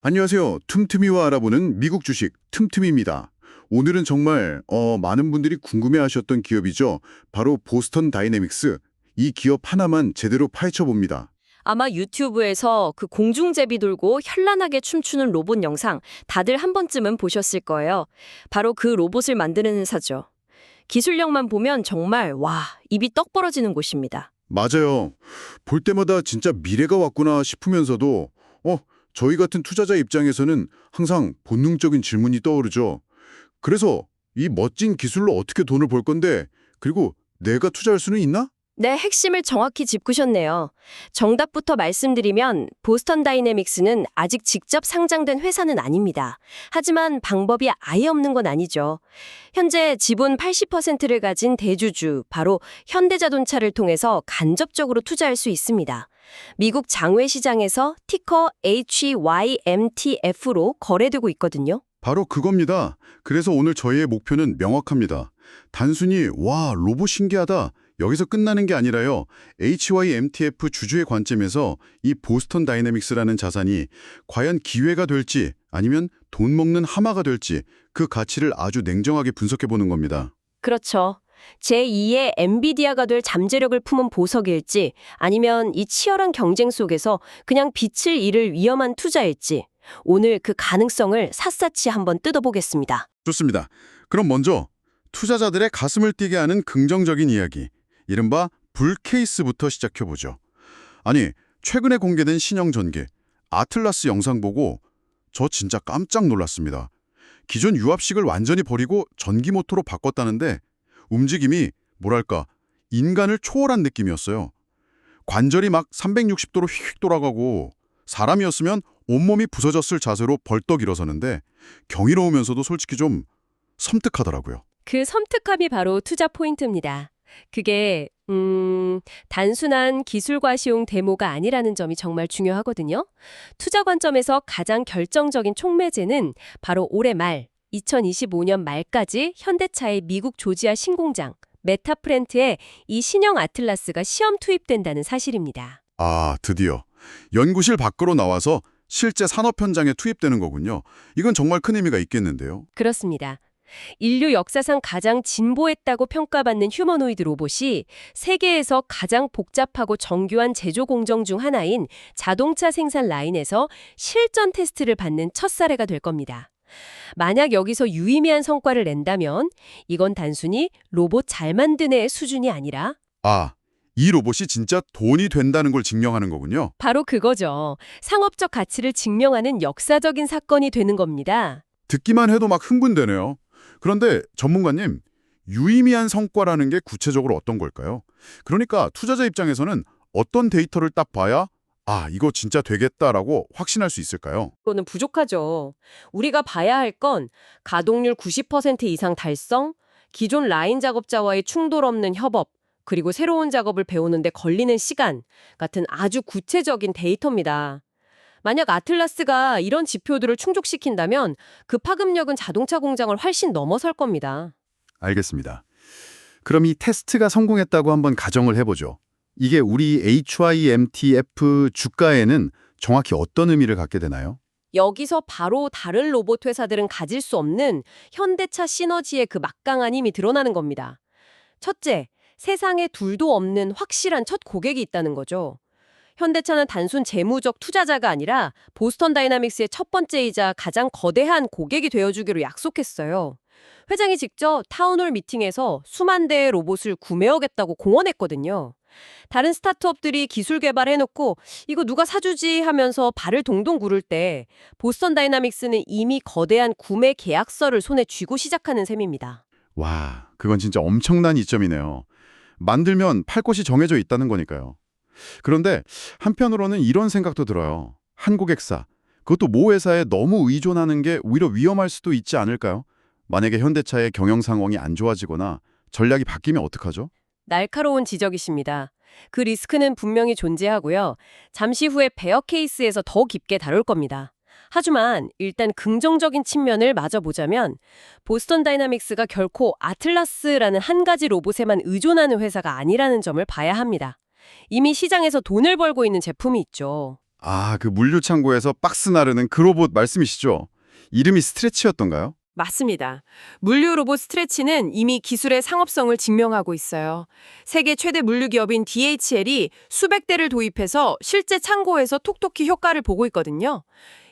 안녕하세요. 틈틈이와 알아보는 미국 주식 틈틈이입니다. 오늘은 정말 많은 분들이 궁금해하셨던 기업이죠. 바로 보스턴 다이내믹스. 이 기업 하나만 제대로 파헤쳐 봅니다. 아마 유튜브에서 그 공중제비 돌고 현란하게 춤추는 로봇 영상 다들 한 번쯤은 보셨을 거예요. 바로 그 로봇을 만드는 회사죠. 기술력만 보면 정말 와, 입이 떡 벌어지는 곳입니다. 맞아요. 볼 때마다 진짜 미래가 왔구나 싶으면서도 저희 같은 투자자 입장에서는 항상 본능적인 질문이 떠오르죠. 그래서 이 멋진 기술로 어떻게 돈을 벌 건데, 그리고 내가 투자할 수는 있나? 네, 핵심을 정확히 짚으셨네요. 정답부터 말씀드리면 보스턴 다이내믹스는 아직 직접 상장된 회사는 아닙니다. 하지만 방법이 아예 없는 건 아니죠. 현재 지분 80%를 가진 대주주, 바로 현대자동차를 통해서 간접적으로 투자할 수 있습니다. 미국 장외 시장에서 티커 HYMTF로 거래되고 있거든요. 바로 그겁니다. 그래서 오늘 저희의 목표는 명확합니다. 단순히 와, 로봇 신기하다. 여기서 끝나는 게 아니라요. HYMTF 주주의 관점에서 이 보스턴 다이내믹스라는 자산이 과연 기회가 될지 아니면 돈 먹는 하마가 될지 그 가치를 아주 냉정하게 분석해 보는 겁니다. 그렇죠. 제2의 엔비디아가 될 잠재력을 품은 보석일지 아니면 이 치열한 경쟁 속에서 그냥 빛을 잃을 위험한 투자일지 오늘 그 가능성을 샅샅이 한번 뜯어보겠습니다. 좋습니다. 그럼 먼저 투자자들의 가슴을 뛰게 하는 긍정적인 이야기, 이른바 불 케이스부터 시작해보죠. 아니, 최근에 공개된 신형 전기, 아틀라스 영상 보고 저 진짜 깜짝 놀랐습니다. 기존 유압식을 완전히 버리고 전기 모터로 바꿨다는데 움직임이 뭐랄까 인간을 초월한 느낌이었어요. 관절이 막 360도로 휙휙 돌아가고 사람이었으면 온몸이 부서졌을 자세로 벌떡 일어서는데 경이로우면서도 솔직히 좀 섬뜩하더라고요. 그 섬뜩함이 바로 투자 포인트입니다. 그게 단순한 기술과시용 데모가 아니라는 점이 정말 중요하거든요. 투자 관점에서 가장 결정적인 촉매제는 바로 올해 말 2025년 말까지 현대차의 미국 조지아 신공장 메타프렌트에 이 신형 아틀라스가 시험 투입된다는 사실입니다. 아, 드디어 연구실 밖으로 나와서 실제 산업 현장에 투입되는 거군요. 이건 정말 큰 의미가 있겠는데요. 그렇습니다. 인류 역사상 가장 진보했다고 평가받는 휴머노이드 로봇이 세계에서 가장 복잡하고 정교한 제조 공정 중 하나인 자동차 생산 라인에서 실전 테스트를 받는 첫 사례가 될 겁니다. 만약 여기서 유의미한 성과를 낸다면 이건 단순히 로봇 잘 만드네의 수준이 아니라 아, 이 로봇이 진짜 돈이 된다는 걸 증명하는 거군요. 바로 그거죠. 상업적 가치를 증명하는 역사적인 사건이 되는 겁니다. 듣기만 해도 막 흥분되네요. 그런데 전문가님, 유의미한 성과라는 게 구체적으로 어떤 걸까요? 그러니까 투자자 입장에서는 어떤 데이터를 딱 봐야 이거 진짜 되겠다라고 확신할 수 있을까요? 그거는 부족하죠. 우리가 봐야 할 건 가동률 90% 이상 달성, 기존 라인 작업자와의 충돌 없는 협업, 그리고 새로운 작업을 배우는데 걸리는 시간 같은 아주 구체적인 데이터입니다. 만약 아틀라스가 이런 지표들을 충족시킨다면 그 파급력은 자동차 공장을 훨씬 넘어설 겁니다. 알겠습니다. 그럼 이 테스트가 성공했다고 한번 가정을 해보죠. 이게 우리 HYMTF 주가에는 정확히 어떤 의미를 갖게 되나요? 여기서 바로 다른 로봇 회사들은 가질 수 없는 현대차 시너지의 그 막강한 힘이 드러나는 겁니다. 첫째, 세상에 둘도 없는 확실한 첫 고객이 있다는 거죠. 현대차는 단순 재무적 투자자가 아니라 보스턴 다이나믹스의 첫 번째이자 가장 거대한 고객이 되어주기로 약속했어요. 회장이 직접 타운홀 미팅에서 수만 대의 로봇을 구매하겠다고 공언했거든요. 다른 스타트업들이 기술 개발해놓고 이거 누가 사주지 하면서 발을 동동 구를 때 보스턴 다이나믹스는 이미 거대한 구매 계약서를 손에 쥐고 시작하는 셈입니다. 와, 그건 진짜 엄청난 이점이네요. 만들면 팔 곳이 정해져 있다는 거니까요. 그런데 한편으로는 이런 생각도 들어요. 한 고객사, 그것도 모 회사에 너무 의존하는 게 오히려 위험할 수도 있지 않을까요? 만약에 현대차의 경영 상황이 안 좋아지거나 전략이 바뀌면 어떡하죠? 날카로운 지적이십니다. 그 리스크는 분명히 존재하고요. 잠시 후에 베어 케이스에서 더 깊게 다룰 겁니다. 하지만 일단 긍정적인 측면을 마저 보자면 보스턴 다이나믹스가 결코 아틀라스라는 한 가지 로봇에만 의존하는 회사가 아니라는 점을 봐야 합니다. 이미 시장에서 돈을 벌고 있는 제품이 있죠. 아, 그 물류 창고에서 박스 나르는 그 로봇 말씀이시죠? 이름이 스트레치였던가요? 맞습니다. 물류 로봇 스트레치는 이미 기술의 상업성을 증명하고 있어요. 세계 최대 물류 기업인 DHL이 수백 대를 도입해서 실제 창고에서 톡톡히 효과를 보고 있거든요.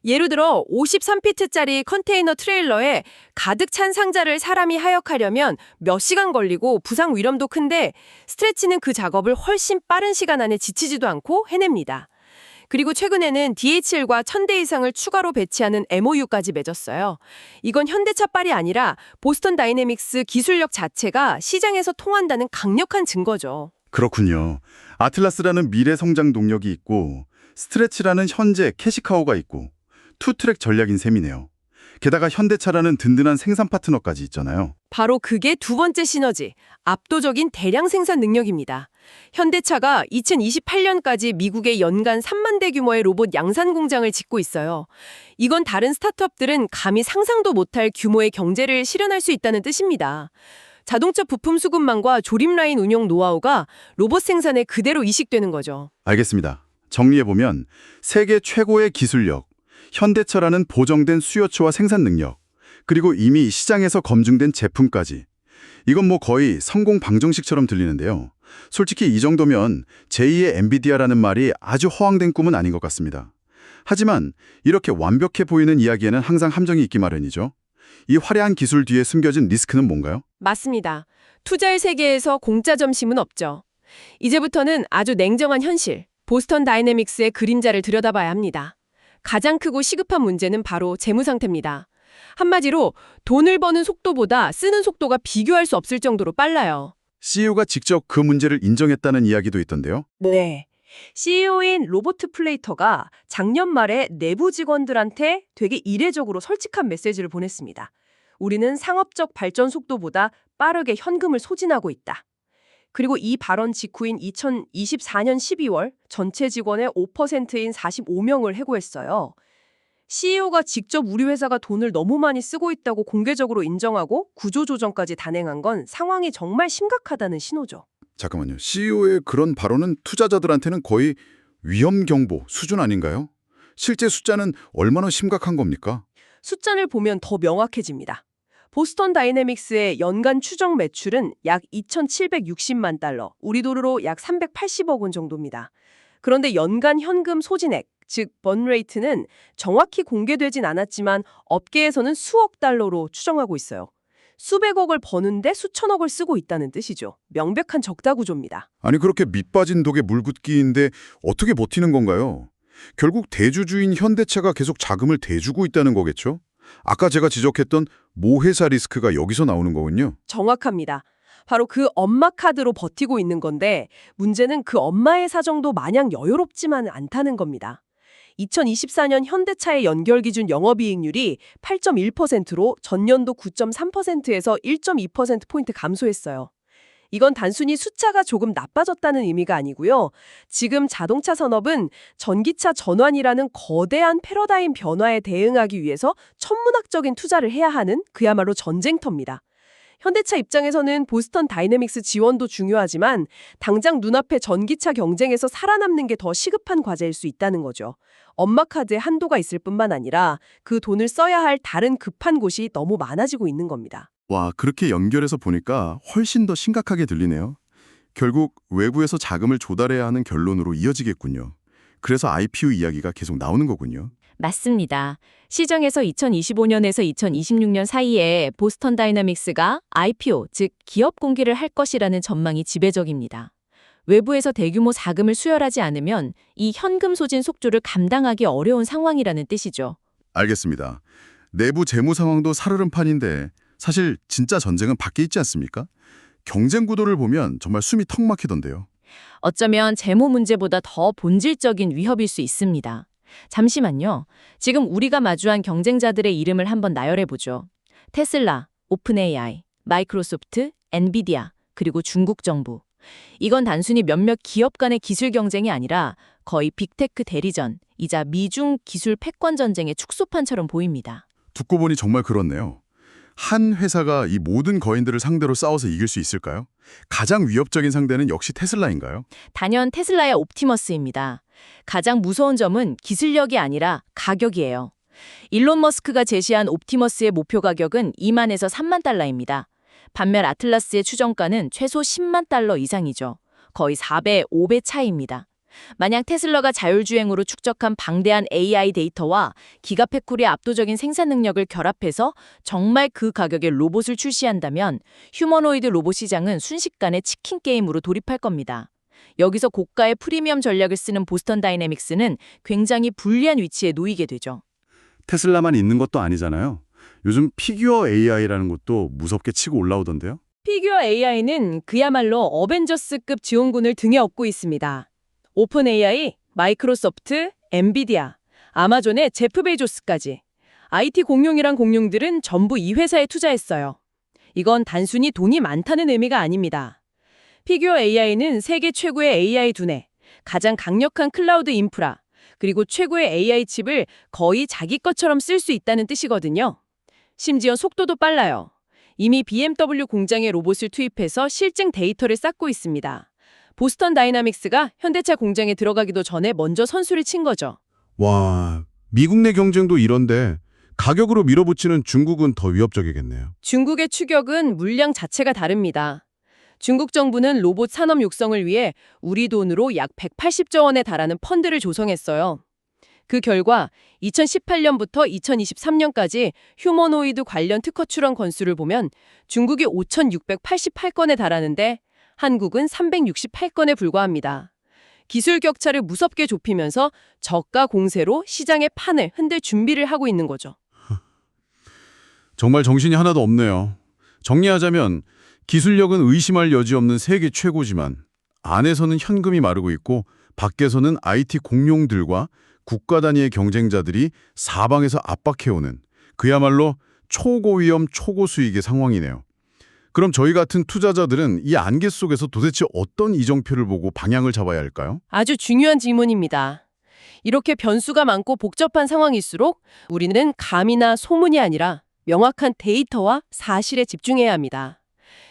예를 들어 53피트짜리 컨테이너 트레일러에 가득 찬 상자를 사람이 하역하려면 몇 시간 걸리고 부상 위험도 큰데 스트레치는 그 작업을 훨씬 빠른 시간 안에 지치지도 않고 해냅니다. 그리고 최근에는 DHL과 1000대 이상을 추가로 배치하는 MOU까지 맺었어요. 이건 현대차빨이 아니라 보스턴 다이내믹스 기술력 자체가 시장에서 통한다는 강력한 증거죠. 그렇군요. 아틀라스라는 미래 성장 동력이 있고 스트레치라는 현재 캐시카우가 있고 투트랙 전략인 셈이네요. 게다가 현대차라는 든든한 생산 파트너까지 있잖아요. 바로 그게 두 번째 시너지, 압도적인 대량 생산 능력입니다. 현대차가 2028년까지 미국의 연간 3만 대 규모의 로봇 양산 공장을 짓고 있어요. 이건 다른 스타트업들은 감히 상상도 못할 규모의 경제를 실현할 수 있다는 뜻입니다. 자동차 부품 수급망과 조립 라인 운영 노하우가 로봇 생산에 그대로 이식되는 거죠. 알겠습니다. 정리해보면 세계 최고의 기술력, 현대차라는 보정된 수요처와 생산 능력, 그리고 이미 시장에서 검증된 제품까지. 이건 뭐 거의 성공 방정식처럼 들리는데요. 솔직히 이 정도면 제2의 엔비디아라는 말이 아주 허황된 꿈은 아닌 것 같습니다. 하지만 이렇게 완벽해 보이는 이야기에는 항상 함정이 있기 마련이죠. 이 화려한 기술 뒤에 숨겨진 리스크는 뭔가요? 맞습니다. 투자의 세계에서 공짜 점심은 없죠. 이제부터는 아주 냉정한 현실, 보스턴 다이내믹스의 그림자를 들여다봐야 합니다. 가장 크고 시급한 문제는 바로 재무 상태입니다. 한마디로 돈을 버는 속도보다 쓰는 속도가 비교할 수 없을 정도로 빨라요. CEO가 직접 그 문제를 인정했다는 이야기도 있던데요. 네. CEO인 로버트 플레이터가 작년 말에 내부 직원들한테 되게 이례적으로 솔직한 메시지를 보냈습니다. 우리는 상업적 발전 속도보다 빠르게 현금을 소진하고 있다. 그리고 이 발언 직후인 2024년 12월 전체 직원의 5%인 45명을 해고했어요. CEO가 직접 우리 회사가 돈을 너무 많이 쓰고 있다고 공개적으로 인정하고 구조조정까지 단행한 건 상황이 정말 심각하다는 신호죠. 잠깐만요. CEO의 그런 발언은 투자자들한테는 거의 위험 경보 수준 아닌가요? 실제 숫자는 얼마나 심각한 겁니까? 숫자를 보면 더 명확해집니다. 보스턴 다이내믹스의 연간 추정 매출은 약 2,760만 달러, 우리 돈으로 약 380억 원 정도입니다. 그런데 연간 현금 소진액, 즉 번레이트는 정확히 공개되진 않았지만 업계에서는 수억 달러로 추정하고 있어요. 수백억을 버는데 수천억을 쓰고 있다는 뜻이죠. 명백한 적자 구조입니다. 아니 그렇게 밑빠진 독에 물붓기인데 어떻게 버티는 건가요? 결국 대주주인 현대차가 계속 자금을 대주고 있다는 거겠죠? 아까 제가 지적했던 모회사 리스크가 여기서 나오는 거군요. 정확합니다. 바로 그 엄마 카드로 버티고 있는 건데 문제는 그 엄마의 사정도 마냥 여유롭지만 않다는 겁니다. 2024년 현대차의 연결 기준 영업이익률이 8.1%로 전년도 9.3%에서 1.2%포인트 감소했어요. 이건 단순히 숫자가 조금 나빠졌다는 의미가 아니고요. 지금 자동차 산업은 전기차 전환이라는 거대한 패러다임 변화에 대응하기 위해서 천문학적인 투자를 해야 하는 그야말로 전쟁터입니다. 현대차 입장에서는 보스턴 다이내믹스 지원도 중요하지만 당장 눈앞에 전기차 경쟁에서 살아남는 게 더 시급한 과제일 수 있다는 거죠. 엄마 카드에 한도가 있을 뿐만 아니라 그 돈을 써야 할 다른 급한 곳이 너무 많아지고 있는 겁니다. 와, 그렇게 연결해서 보니까 훨씬 더 심각하게 들리네요. 결국 외부에서 자금을 조달해야 하는 결론으로 이어지겠군요. 그래서 IPO 이야기가 계속 나오는 거군요. 맞습니다. 시장에서 2025년에서 2026년 사이에 보스턴 다이내믹스가 IPO, 즉 기업 공개를 할 것이라는 전망이 지배적입니다. 외부에서 대규모 자금을 수혈하지 않으면 이 현금 소진 속도를 감당하기 어려운 상황이라는 뜻이죠. 알겠습니다. 내부 재무 상황도 살얼음판인데 사실 진짜 전쟁은 밖에 있지 않습니까? 경쟁 구도를 보면 정말 숨이 턱 막히던데요. 어쩌면 재무 문제보다 더 본질적인 위협일 수 있습니다. 잠시만요. 지금 우리가 마주한 경쟁자들의 이름을 한번 나열해보죠. 테슬라, 오픈 AI, 마이크로소프트, 엔비디아, 그리고 중국 정부. 이건 단순히 몇몇 기업 간의 기술 경쟁이 아니라 거의 빅테크 대리전이자 미중 기술 패권 전쟁의 축소판처럼 보입니다. 듣고 보니 정말 그렇네요. 한 회사가 이 모든 거인들을 상대로 싸워서 이길 수 있을까요? 가장 위협적인 상대는 역시 테슬라인가요? 단연 테슬라의 옵티머스입니다. 가장 무서운 점은 기술력이 아니라 가격이에요. 일론 머스크가 제시한 옵티머스의 목표 가격은 2만에서 3만 달러입니다. 반면 아틀라스의 추정가는 최소 10만 달러 이상이죠. 거의 4배, 5배 차이입니다. 만약 테슬라가 자율주행으로 축적한 방대한 AI 데이터와 기가패쿨의 압도적인 생산 능력을 결합해서 정말 그 가격의 로봇을 출시한다면 휴머노이드 로봇 시장은 순식간에 치킨 게임으로 돌입할 겁니다. 여기서 고가의 프리미엄 전략을 쓰는 보스턴 다이내믹스는 굉장히 불리한 위치에 놓이게 되죠. 테슬라만 있는 것도 아니잖아요. 요즘 피규어 AI라는 것도 무섭게 치고 올라오던데요. 피규어 AI는 그야말로 어벤져스급 지원군을 등에 업고 있습니다. 오픈 AI, 마이크로소프트, 엔비디아, 아마존의 제프 베이조스까지. IT 공룡이란 공룡들은 전부 이 회사에 투자했어요. 이건 단순히 돈이 많다는 의미가 아닙니다. 피규어 AI는 세계 최고의 AI 두뇌, 가장 강력한 클라우드 인프라, 그리고 최고의 AI 칩을 거의 자기 것처럼 쓸 수 있다는 뜻이거든요. 심지어 속도도 빨라요. 이미 BMW 공장에 로봇을 투입해서 실증 데이터를 쌓고 있습니다. 보스턴 다이나믹스가 현대차 공장에 들어가기도 전에 먼저 선수를 친 거죠. 와, 미국 내 경쟁도 이런데 가격으로 밀어붙이는 중국은 더 위협적이겠네요. 중국의 추격은 물량 자체가 다릅니다. 중국 정부는 로봇 산업 육성을 위해 우리 돈으로 약 180조 원에 달하는 펀드를 조성했어요. 그 결과 2018년부터 2023년까지 휴머노이드 관련 특허 출원 건수를 보면 중국이 5,688건에 달하는데 한국은 368건에 불과합니다. 기술 격차를 무섭게 좁히면서 저가 공세로 시장의 판을 흔들 준비를 하고 있는 거죠. 정말 정신이 하나도 없네요. 정리하자면 기술력은 의심할 여지 없는 세계 최고지만 안에서는 현금이 마르고 있고 밖에서는 IT 공룡들과 국가 단위의 경쟁자들이 사방에서 압박해오는 그야말로 초고위험 초고수익의 상황이네요. 그럼 저희 같은 투자자들은 이 안개 속에서 도대체 어떤 이정표를 보고 방향을 잡아야 할까요? 아주 중요한 질문입니다. 이렇게 변수가 많고 복잡한 상황일수록 우리는 감이나 소문이 아니라 명확한 데이터와 사실에 집중해야 합니다.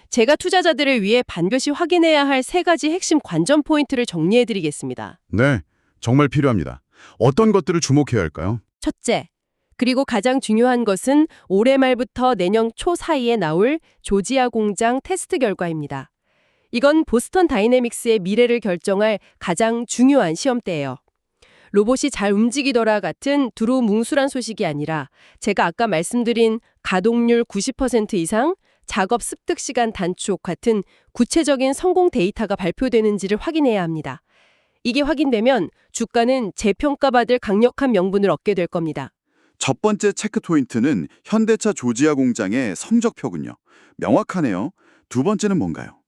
제가 투자자들을 위해 반드시 확인해야 할 3가지 핵심 관전 포인트를 정리해드리겠습니다. 네, 정말 필요합니다. 어떤 것들을 주목해야 할까요? 첫째, 그리고 가장 중요한 것은 올해 말부터 내년 초 사이에 나올 조지아 공장 테스트 결과입니다. 이건 보스턴 다이내믹스의 미래를 결정할 가장 중요한 시험대예요. 로봇이 잘 움직이더라 같은 두루뭉술한 소식이 아니라 제가 아까 말씀드린 가동률 90% 이상, 작업 습득 시간 단축 같은 구체적인 성공 데이터가 발표되는지를 확인해야 합니다. 이게 확인되면 주가는 재평가받을 강력한 명분을 얻게 될 겁니다. 첫 번째 체크 포인트는 현대차 조지아 공장의 성적표군요. 명확하네요. 두 번째는 뭔가요?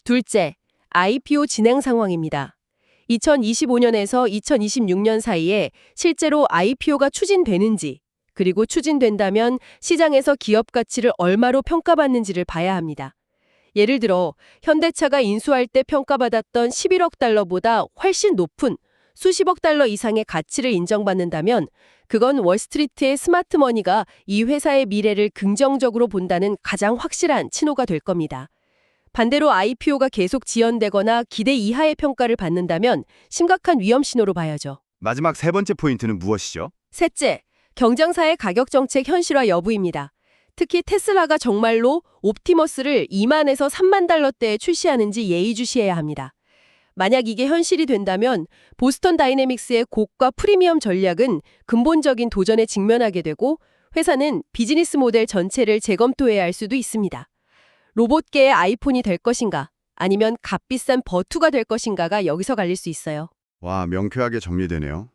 둘째, IPO 진행 상황입니다. 2025년에서 2026년 사이에 실제로 IPO가 추진되는지, 그리고 추진된다면 시장에서 기업 가치를 얼마로 평가받는지를 봐야 합니다. 예를 들어 현대차가 인수할 때 평가받았던 11억 달러보다 훨씬 높은 수십억 달러 이상의 가치를 인정받는다면 그건 월스트리트의 스마트머니가 이 회사의 미래를 긍정적으로 본다는 가장 확실한 신호가 될 겁니다. 반대로 IPO가 계속 지연되거나 기대 이하의 평가를 받는다면 심각한 위험 신호로 봐야죠. 마지막 세 번째 포인트는 무엇이죠? 셋째, 경쟁사의 가격 정책 현실화 여부입니다. 특히 테슬라가 정말로 옵티머스를 2만에서 3만 달러대에 출시하는지 예의주시해야 합니다. 만약 이게 현실이 된다면 보스턴 다이내믹스의 고가 프리미엄 전략은 근본적인 도전에 직면하게 되고 회사는 비즈니스 모델 전체를 재검토해야 할 수도 있습니다. 로봇계의 아이폰이 될 것인가 아니면 값비싼 버투가 될 것인가가 여기서 갈릴 수 있어요. 와, 명쾌하게 정리되네요.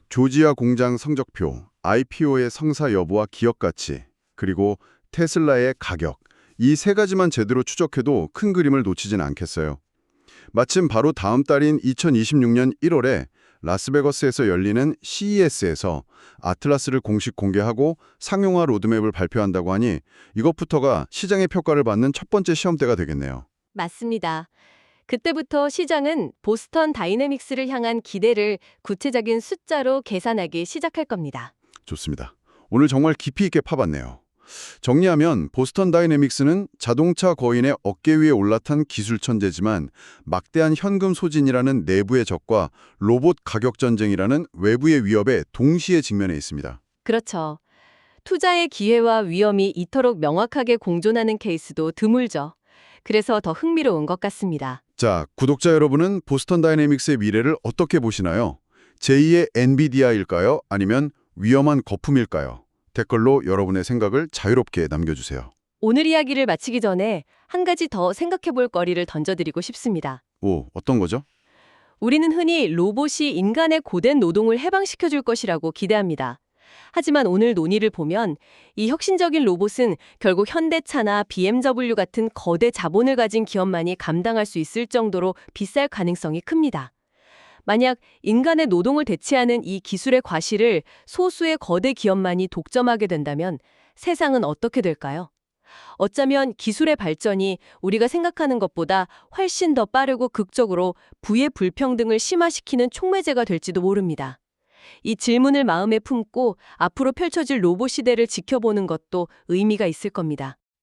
조지아 공장 성적표, IPO의 성사 여부와 기업 가치, 그리고 테슬라의 가격, 이 3가지만 제대로 추적해도 큰 그림을 놓치진 않겠어요. 마침 바로 다음 달인 2026년 1월에 라스베거스에서 열리는 CES에서 아틀라스를 공식 공개하고 상용화 로드맵을 발표한다고 하니 이것부터가 시장의 평가를 받는 첫 번째 시험대가 되겠네요. 맞습니다. 그때부터 시장은 보스턴 다이내믹스를 향한 기대를 구체적인 숫자로 계산하기 시작할 겁니다. 좋습니다. 오늘 정말 깊이 있게 파봤네요. 정리하면 보스턴 다이내믹스는 자동차 거인의 어깨 위에 올라탄 기술 천재지만 막대한 현금 소진이라는 내부의 적과 로봇 가격 전쟁이라는 외부의 위협에 동시에 직면해 있습니다. 그렇죠. 투자의 기회와 위험이 이토록 명확하게 공존하는 케이스도 드물죠. 그래서 더 흥미로운 것 같습니다. 자, 구독자 여러분은 보스턴 다이내믹스의 미래를 어떻게 보시나요? 제2의 엔비디아일까요? 아니면 위험한 거품일까요? 댓글로 여러분의 생각을 자유롭게 남겨주세요. 오늘 이야기를 마치기 전에 한 가지 더 생각해 볼 거리를 던져드리고 싶습니다. 오, 어떤 거죠? 우리는 흔히 로봇이 인간의 고된 노동을 해방시켜 줄 것이라고 기대합니다. 하지만 오늘 논의를 보면 이 혁신적인 로봇은 결국 현대차나 BMW 같은 거대 자본을 가진 기업만이 감당할 수 있을 정도로 비쌀 가능성이 큽니다. 만약 인간의 노동을 대체하는 이 기술의 과실을 소수의 거대 기업만이 독점하게 된다면 세상은 어떻게 될까요? 어쩌면 기술의 발전이 우리가 생각하는 것보다 훨씬 더 빠르고 극적으로 부의 불평등을 심화시키는 촉매제가 될지도 모릅니다. 이 질문을 마음에 품고 앞으로 펼쳐질 로봇 시대를 지켜보는 것도 의미가 있을 겁니다.